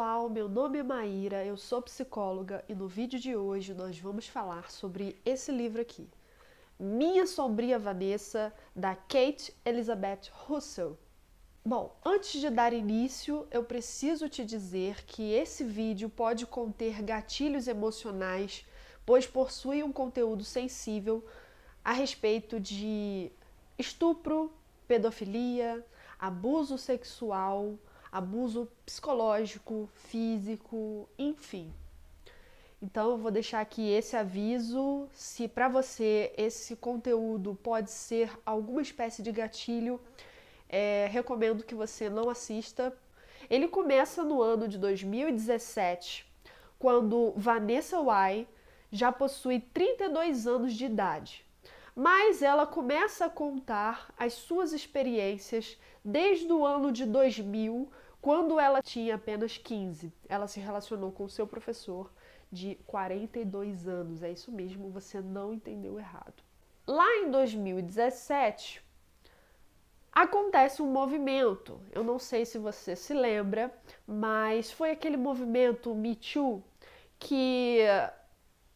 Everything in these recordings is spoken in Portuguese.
pessoal, meu nome é Maíra, eu sou psicóloga e no vídeo de hoje nós vamos falar sobre esse livro aqui, Minha Sombria Vanessa, da Kate Elizabeth Russell. Bom, antes de dar início, eu preciso te dizer que esse vídeo pode conter gatilhos emocionais, pois possui um conteúdo sensível a respeito de estupro, pedofilia, abuso sexual, abuso psicológico, físico, enfim. Então eu vou deixar aqui esse aviso, se para você esse conteúdo pode ser alguma espécie de gatilho, recomendo que você não assista. Ele começa no ano de 2017, quando Vanessa Why já possui 32 anos de idade. Mas ela começa a contar as suas experiências desde o ano de 2000, quando ela tinha apenas 15. Ela se relacionou com seu professor de 42 anos. É isso mesmo, você não entendeu errado. Lá em 2017, acontece um movimento. Eu não sei se você se lembra, mas foi aquele movimento Me Too que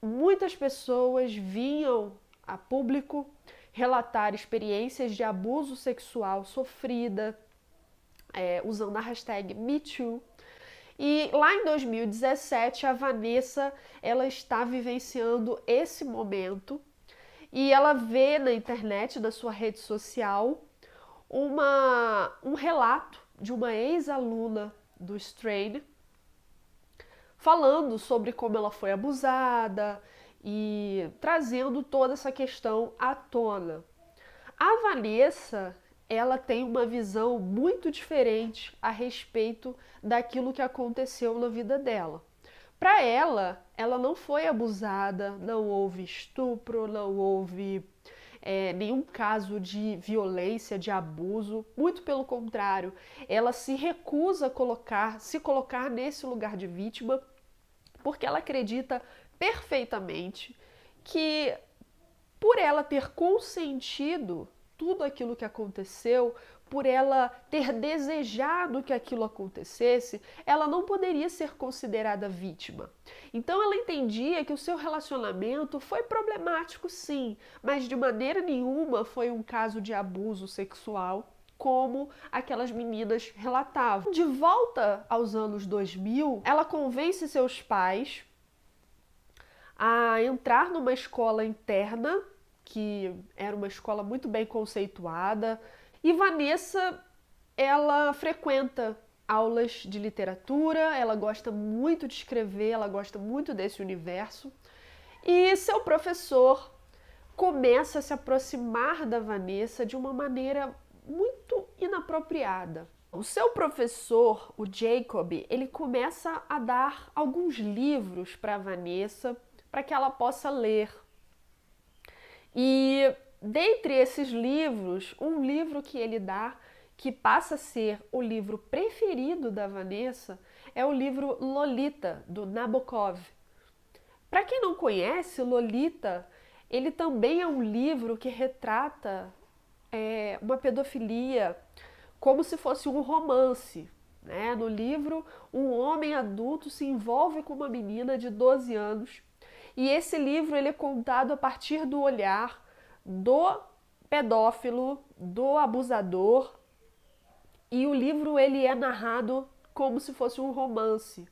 muitas pessoas vinham a público relatar experiências de abuso sexual sofrida, usando a hashtag MeToo. E lá em 2017, a Vanessa ela está vivenciando esse momento e ela vê na internet, na sua rede social, um relato de uma ex-aluna do Strain falando sobre como ela foi abusada e trazendo toda essa questão à tona. A Vanessa, ela tem uma visão muito diferente a respeito daquilo que aconteceu na vida dela. Para ela não foi abusada, não houve estupro, não houve nenhum caso de violência, de abuso. Muito pelo contrário, ela se recusa a se colocar nesse lugar de vítima, porque ela acredita perfeitamente que por ela ter consentido tudo aquilo que aconteceu, por ela ter desejado que aquilo acontecesse, ela não poderia ser considerada vítima. Então ela entendia que o seu relacionamento foi problemático, sim, mas de maneira nenhuma foi um caso de abuso sexual, como aquelas meninas relatavam. De volta aos anos 2000, ela convence seus pais a entrar numa escola interna, que era uma escola muito bem conceituada, e Vanessa, ela frequenta aulas de literatura, ela gosta muito de escrever, ela gosta muito desse universo, e seu professor começa a se aproximar da Vanessa de uma maneira muito inapropriada. O seu professor, o Jacob, ele começa a dar alguns livros para a Vanessa para que ela possa ler. E dentre esses livros, um livro que ele dá, que passa a ser o livro preferido da Vanessa, é o livro Lolita, do Nabokov. Para quem não conhece, Lolita, ele também é um livro que retrata uma pedofilia como se fosse um romance. Né? No livro, um homem adulto se envolve com uma menina de 12 anos e esse livro ele é contado a partir do olhar do pedófilo, do abusador, e o livro ele é narrado como se fosse um romance.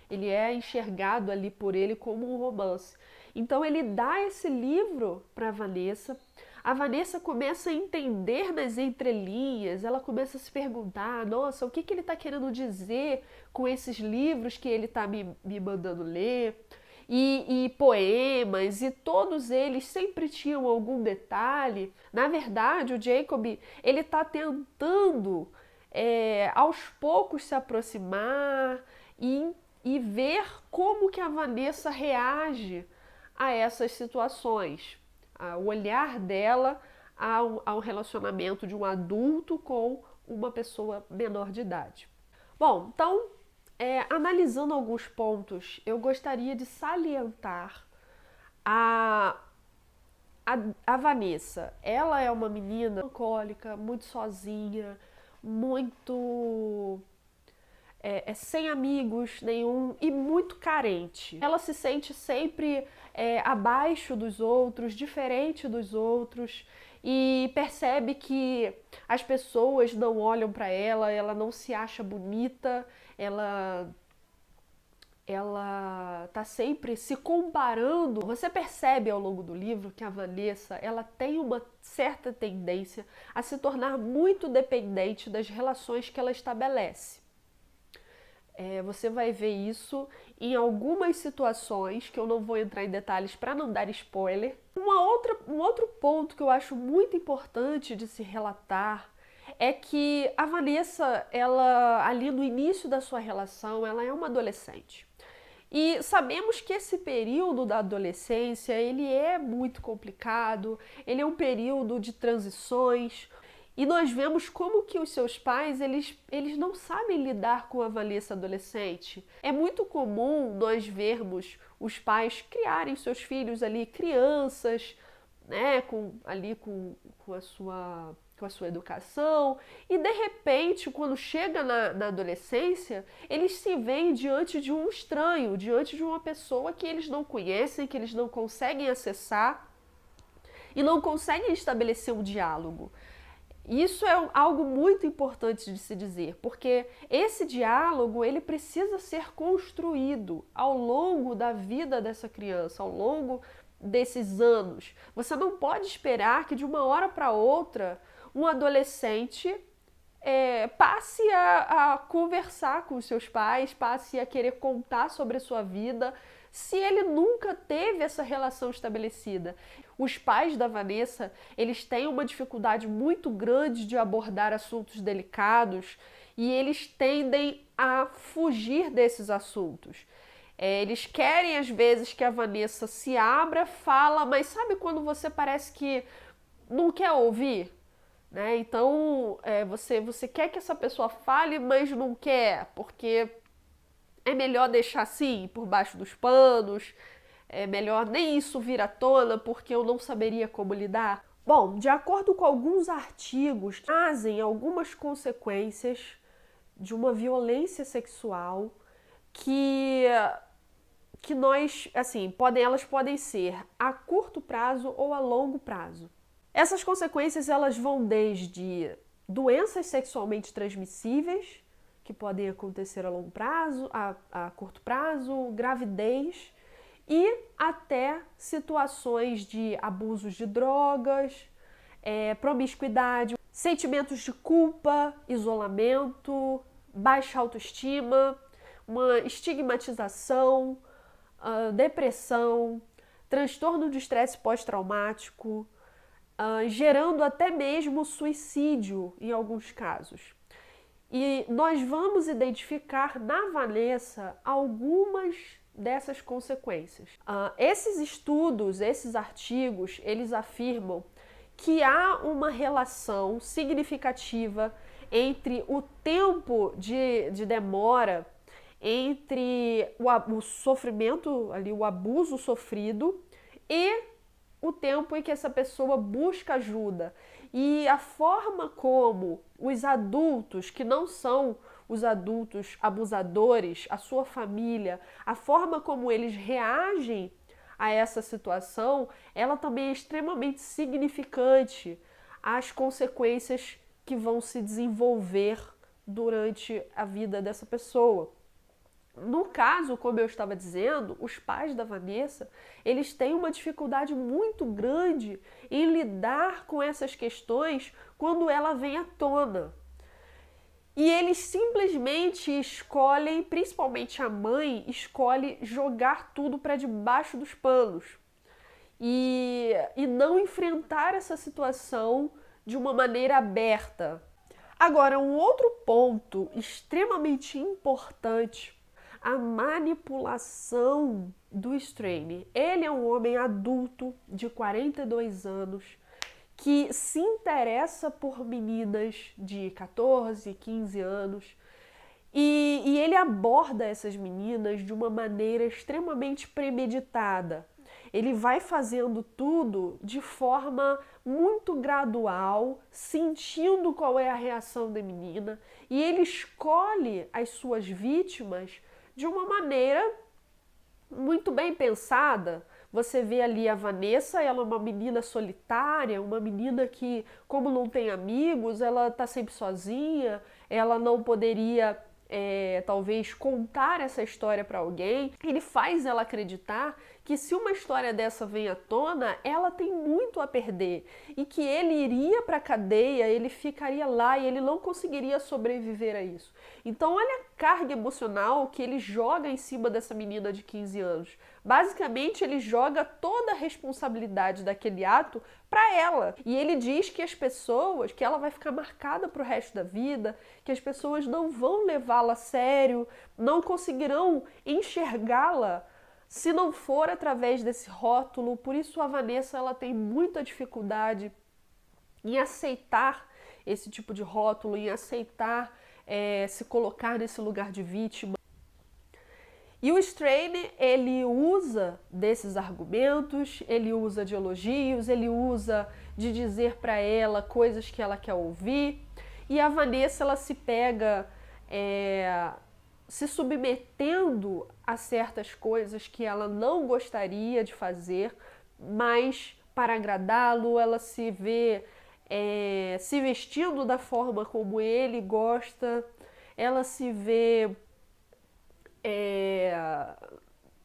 Ele é enxergado ali por ele como um romance. Então ele dá esse livro para Vanessa. A Vanessa começa a entender nas entrelinhas, ela começa a se perguntar, nossa, o que ele está querendo dizer com esses livros que ele está me mandando ler? E poemas, e todos eles sempre tinham algum detalhe. Na verdade, o Jacob, ele está tentando aos poucos se aproximar e ver como que a Vanessa reage a essas situações. O olhar dela ao relacionamento de um adulto com uma pessoa menor de idade. Bom, então, analisando alguns pontos, eu gostaria de salientar a, a Vanessa. Ela é uma menina melancólica, muito sozinha, muito sem amigos nenhum e muito carente. Ela se sente sempre abaixo dos outros, diferente dos outros, e percebe que as pessoas não olham para ela, ela não se acha bonita, ela tá sempre se comparando. Você percebe ao longo do livro que a Vanessa, ela tem uma certa tendência a se tornar muito dependente das relações que ela estabelece. Você vai ver isso em algumas situações, que eu não vou entrar em detalhes para não dar spoiler. Um outro ponto que eu acho muito importante de se relatar é que a Vanessa, ela ali no início da sua relação, ela é uma adolescente. E sabemos que esse período da adolescência, ele é muito complicado, ele é um período de transições, e nós vemos como que os seus pais, eles não sabem lidar com a Vanessa adolescente. É muito comum nós vermos os pais criarem seus filhos ali, crianças, né, com a sua educação, e de repente, quando chega na adolescência, eles se veem diante de um estranho, diante de uma pessoa que eles não conhecem, que eles não conseguem acessar e não conseguem estabelecer um diálogo. Isso é algo muito importante de se dizer, porque esse diálogo, ele precisa ser construído ao longo da vida dessa criança, ao longo desses anos. Você não pode esperar que de uma hora para outra um adolescente passe a conversar com os seus pais, passe a querer contar sobre a sua vida, se ele nunca teve essa relação estabelecida. Os pais da Vanessa, eles têm uma dificuldade muito grande de abordar assuntos delicados e eles tendem a fugir desses assuntos. Eles querem, às vezes, que a Vanessa se abra, fala, mas sabe quando você parece que não quer ouvir? Né? Então, você quer que essa pessoa fale, mas não quer, porque é melhor deixar assim, por baixo dos panos, é melhor nem isso vir à tona, porque eu não saberia como lidar. Bom, de acordo com alguns artigos, trazem algumas consequências de uma violência sexual que nós, assim, elas podem ser a curto prazo ou a longo prazo. Essas consequências, elas vão desde doenças sexualmente transmissíveis, que podem acontecer a longo prazo, a curto prazo, gravidez, e até situações de abusos de drogas, promiscuidade, sentimentos de culpa, isolamento, baixa autoestima, uma estigmatização, depressão, transtorno de estresse pós-traumático, gerando até mesmo suicídio em alguns casos. E nós vamos identificar na Vanessa algumas dessas consequências. Esses estudos, esses artigos, eles afirmam que há uma relação significativa entre o tempo de demora entre o sofrimento, ali, o abuso sofrido e o tempo em que essa pessoa busca ajuda. E a forma como os adultos, que não são os adultos abusadores, a sua família, a forma como eles reagem a essa situação, ela também é extremamente significante às consequências que vão se desenvolver durante a vida dessa pessoa. No caso, como eu estava dizendo, os pais da Vanessa, eles têm uma dificuldade muito grande em lidar com essas questões quando ela vem à tona. E eles simplesmente escolhem, principalmente a mãe, escolhe jogar tudo para debaixo dos panos e não enfrentar essa situação de uma maneira aberta. Agora, um outro ponto extremamente importante, a manipulação do Strain. Ele é um homem adulto de 42 anos que se interessa por meninas de 14, 15 anos e ele aborda essas meninas de uma maneira extremamente premeditada. Ele vai fazendo tudo de forma muito gradual, sentindo qual é a reação da menina, e ele escolhe as suas vítimas de uma maneira muito bem pensada. Você vê ali a Vanessa, ela é uma menina solitária, uma menina que, como não tem amigos, ela está sempre sozinha, ela não poderia, talvez, contar essa história para alguém. Ele faz ela acreditar que se uma história dessa vem à tona, ela tem muito a perder e que ele iria para a cadeia, ele ficaria lá e ele não conseguiria sobreviver a isso. Então olha a carga emocional que ele joga em cima dessa menina de 15 anos. Basicamente ele joga toda a responsabilidade daquele ato para ela. E ele diz que as pessoas, que ela vai ficar marcada para o resto da vida, que as pessoas não vão levá-la a sério, não conseguirão enxergá-la se não for através desse rótulo. Por isso a Vanessa ela tem muita dificuldade em aceitar esse tipo de rótulo, em aceitar se colocar nesse lugar de vítima. E o Strain, ele usa desses argumentos, ele usa de elogios, ele usa de dizer para ela coisas que ela quer ouvir. E a Vanessa, ela se pega se submetendo a certas coisas que ela não gostaria de fazer, mas para agradá-lo, ela se vê se vestindo da forma como ele gosta, ela se vê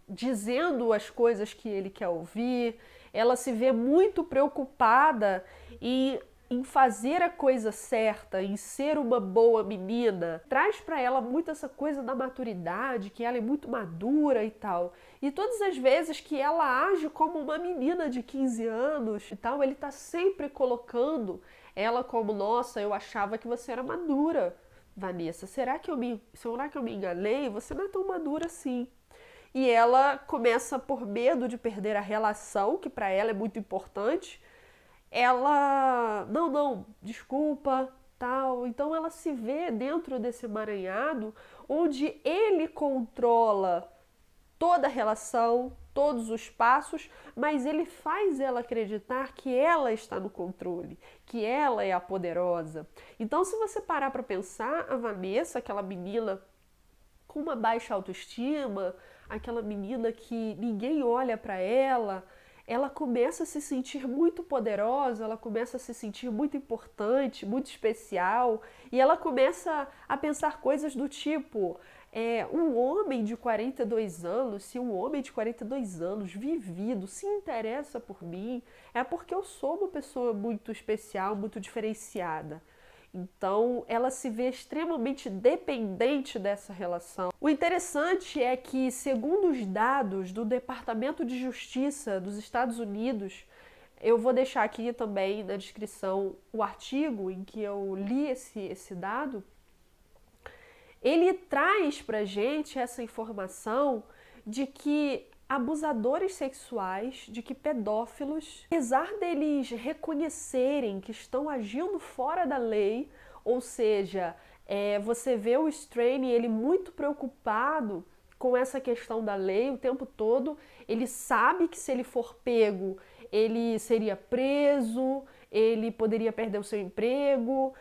dizendo as coisas que ele quer ouvir, ela se vê muito preocupada em fazer a coisa certa, em ser uma boa menina. Traz para ela muito essa coisa da maturidade, que ela é muito madura e tal. E todas as vezes que ela age como uma menina de 15 anos e tal, ele tá sempre colocando ela como, nossa, eu achava que você era madura, Vanessa, será que eu me enganei? Você não é tão madura assim. E ela começa, por medo de perder a relação, que para ela é muito importante, ela, não, desculpa, tal. Então ela se vê dentro desse emaranhado onde ele controla toda a relação, todos os passos, mas ele faz ela acreditar que ela está no controle, que ela é a poderosa. Então, se você parar para pensar, a Vanessa, aquela menina com uma baixa autoestima, aquela menina que ninguém olha para ela, ela começa a se sentir muito poderosa, ela começa a se sentir muito importante, muito especial, e ela começa a pensar coisas do tipo: um homem de 42 anos, se um homem de 42 anos vivido se interessa por mim, é porque eu sou uma pessoa muito especial, muito diferenciada. Então, ela se vê extremamente dependente dessa relação. O interessante é que, segundo os dados do Departamento de Justiça dos Estados Unidos, eu vou deixar aqui também na descrição o artigo em que eu li esse dado, ele traz pra gente essa informação de que abusadores sexuais, de que pedófilos, apesar deles reconhecerem que estão agindo fora da lei, ou seja, você vê o Strain, ele muito preocupado com essa questão da lei o tempo todo, ele sabe que se ele for pego, ele seria preso, ele poderia perder o seu emprego,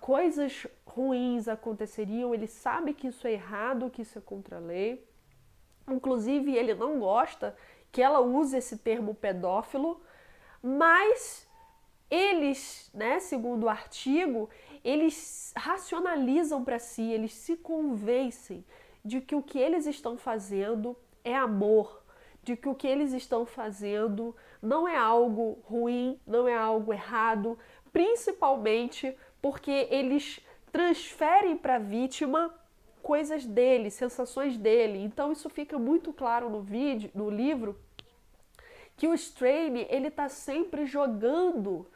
coisas ruins aconteceriam, ele sabe que isso é errado, que isso é contra a lei. Inclusive, ele não gosta que ela use esse termo pedófilo, mas eles, segundo o artigo, eles racionalizam para si, eles se convencem de que o que eles estão fazendo é amor, de que o que eles estão fazendo não é algo ruim, não é algo errado, principalmente porque eles transferem para a vítima coisas dele, sensações dele. Então isso fica muito claro no livro, que o Strain, ele tá sempre jogando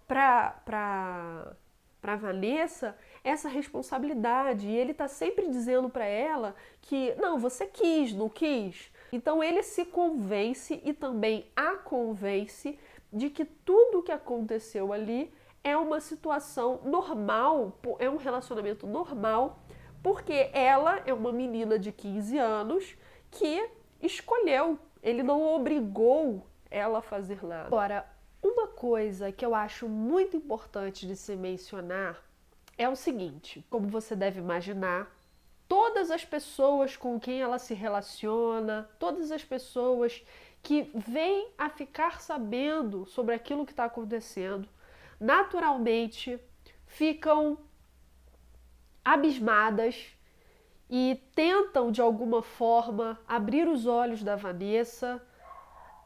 para Vanessa essa responsabilidade, e ele tá sempre dizendo para ela que não, você quis, não quis. Então ele se convence e também a convence de que tudo o que aconteceu ali é uma situação normal, é um relacionamento normal, porque ela é uma menina de 15 anos que escolheu Ele não obrigou ela a fazer nada. Agora, uma coisa que eu acho muito importante de se mencionar é o seguinte: como você deve imaginar, todas as pessoas com quem ela se relaciona, todas as pessoas que vêm a ficar sabendo sobre aquilo que está acontecendo, naturalmente ficam abismadas e tentam de alguma forma abrir os olhos da Vanessa,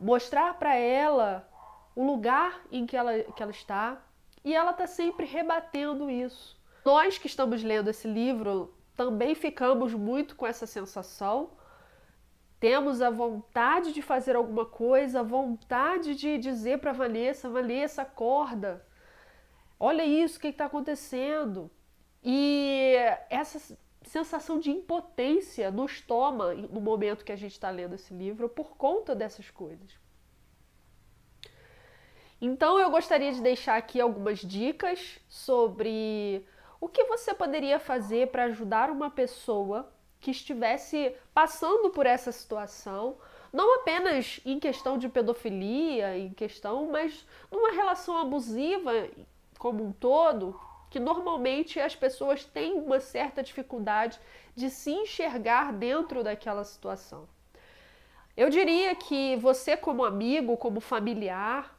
mostrar para ela o lugar em que ela está, e ela está sempre rebatendo isso. Nós que estamos lendo esse livro também ficamos muito com essa sensação, temos a vontade de fazer alguma coisa, a vontade de dizer para Vanessa, Vanessa, acorda, olha isso, o que está acontecendo? E essa sensação de impotência nos toma no momento que a gente está lendo esse livro por conta dessas coisas. Então eu gostaria de deixar aqui algumas dicas sobre o que você poderia fazer para ajudar uma pessoa que estivesse passando por essa situação, não apenas em questão de pedofilia, mas numa relação abusiva como um todo, que normalmente as pessoas têm uma certa dificuldade de se enxergar dentro daquela situação. Eu diria que você, como amigo, como familiar,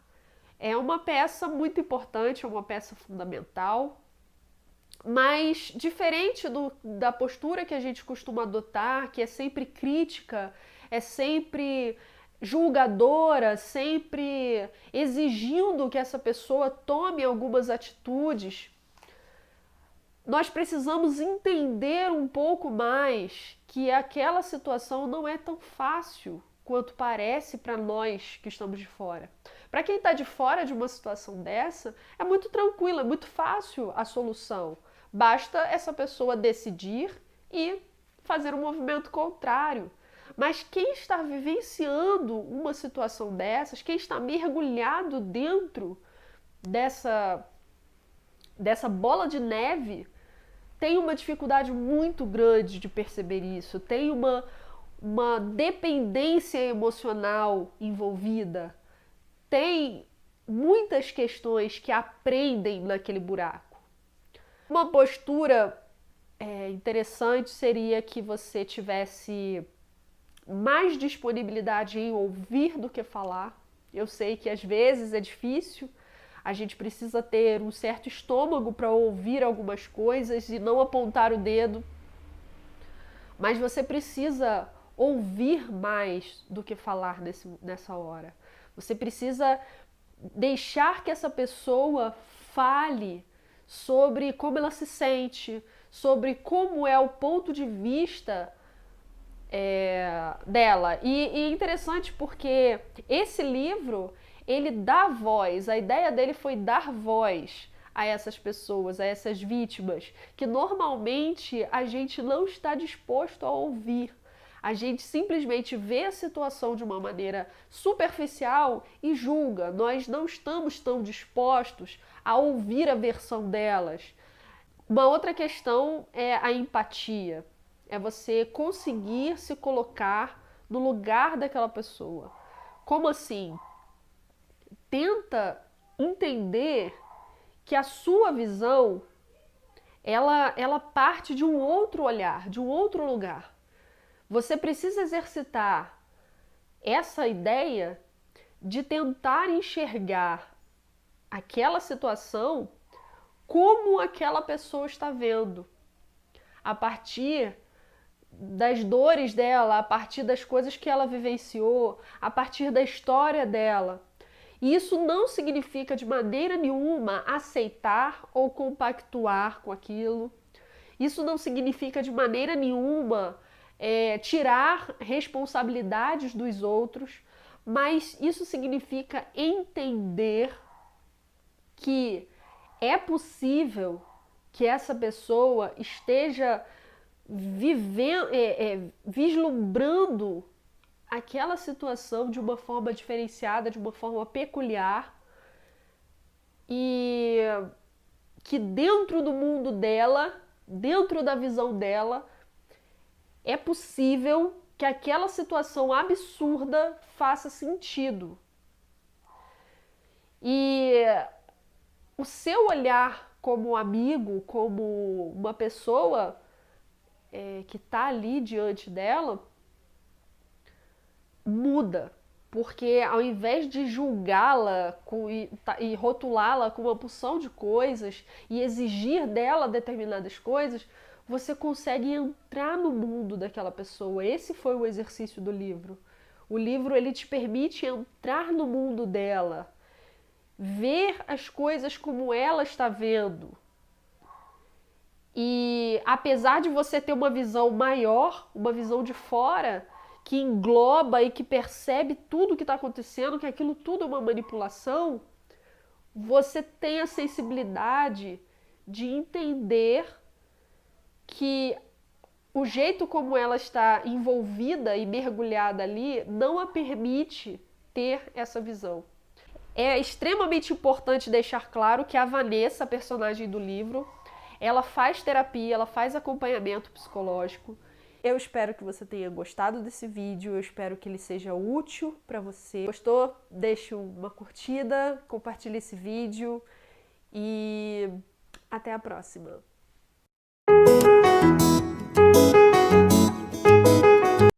é uma peça muito importante, é uma peça fundamental, mas diferente da postura que a gente costuma adotar, que é sempre crítica, é sempre julgadora, sempre exigindo que essa pessoa tome algumas atitudes, nós precisamos entender um pouco mais que aquela situação não é tão fácil quanto parece para nós que estamos de fora. Para quem está de fora de uma situação dessa, é muito tranquilo, é muito fácil a solução. Basta essa pessoa decidir e fazer um movimento contrário. Mas quem está vivenciando uma situação dessas, quem está mergulhado dentro dessa bola de neve, tem uma dificuldade muito grande de perceber isso, tem uma dependência emocional envolvida, tem muitas questões que aprendem naquele buraco. Uma postura interessante seria que você tivesse mais disponibilidade em ouvir do que falar. Eu sei que às vezes é difícil, a gente precisa ter um certo estômago para ouvir algumas coisas e não apontar o dedo, mas você precisa ouvir mais do que falar nessa hora. Você precisa deixar que essa pessoa fale sobre como ela se sente, sobre como é o ponto de vista dela. E é interessante porque esse livro, ele dá voz, a ideia dele foi dar voz a essas pessoas, a essas vítimas, que normalmente a gente não está disposto a ouvir. A gente simplesmente vê a situação de uma maneira superficial e julga. Nós não estamos tão dispostos a ouvir a versão delas. Uma outra questão é a empatia. É você conseguir se colocar no lugar daquela pessoa. Como assim? Tenta entender que a sua visão ela parte de um outro olhar, de um outro lugar. Você precisa exercitar essa ideia de tentar enxergar aquela situação como aquela pessoa está vendo, a partir das dores dela, a partir das coisas que ela vivenciou, a partir da história dela. E isso não significa de maneira nenhuma aceitar ou compactuar com aquilo. Isso não significa de maneira nenhuma tirar responsabilidades dos outros, mas isso significa entender que é possível que essa pessoa esteja vivendo, vislumbrando aquela situação de uma forma diferenciada, de uma forma peculiar, e que dentro do mundo dela, dentro da visão dela, é possível que aquela situação absurda faça sentido. E o seu olhar como amigo, como uma pessoa que está ali diante dela, muda. Porque ao invés de julgá-la e rotulá-la com uma porção de coisas e exigir dela determinadas coisas, você consegue entrar no mundo daquela pessoa. Esse foi o exercício do livro. O livro ele te permite entrar no mundo dela, ver as coisas como ela está vendo. E apesar de você ter uma visão maior, uma visão de fora, que engloba e que percebe tudo o que está acontecendo, que aquilo tudo é uma manipulação, você tem a sensibilidade de entender que o jeito como ela está envolvida e mergulhada ali não a permite ter essa visão. É extremamente importante deixar claro que a Vanessa, a personagem do livro, ela faz terapia, ela faz acompanhamento psicológico. Eu espero que você tenha gostado desse vídeo, eu espero que ele seja útil para você. Gostou? Deixe uma curtida, compartilhe esse vídeo e até a próxima.